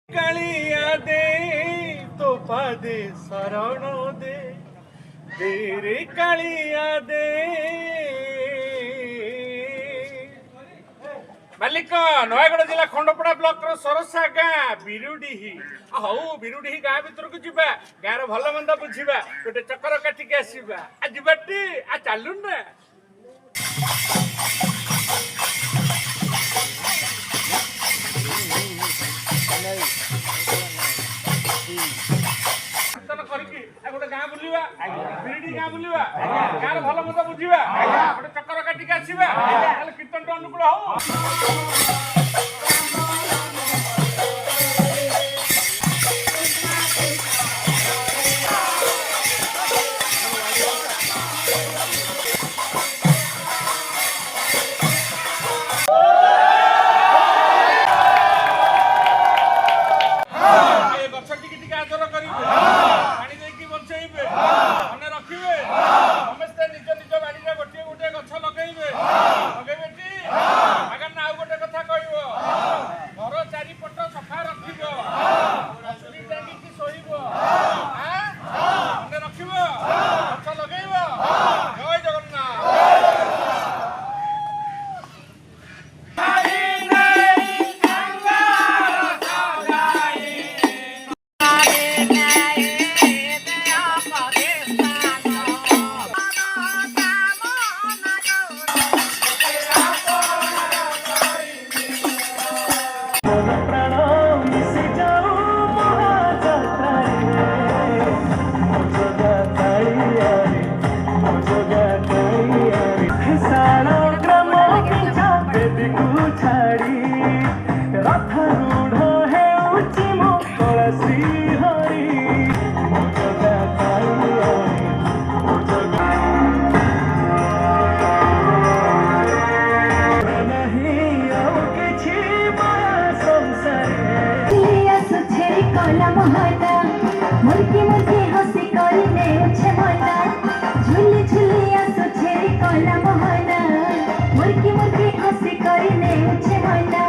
कालिया दे तो पादे शरण दे तेरे कालिया दे मालिक नयगढ़ जिला खंडपड़ा ब्लॉक सरसा गाँ बिरुडीही हौ बिरुडीही गाँ भर को जीवा गाँव भल मंद बुझा गोटे चक्कर काटिक आसवा आजबाटी आ चलु ना गोटे गाँ बुलवा बिरुडी गाँ बुलवा गाँव भल मंद बुझा गोटे चक्कर काटिक आसवा कीर्तन टा अनुकूल हो मुर्गी मुर्गी हसी करने उछे मना झुली झुली आसो छेरी कला मोहना मुर्गी मुर्गी हसी करने उछे मना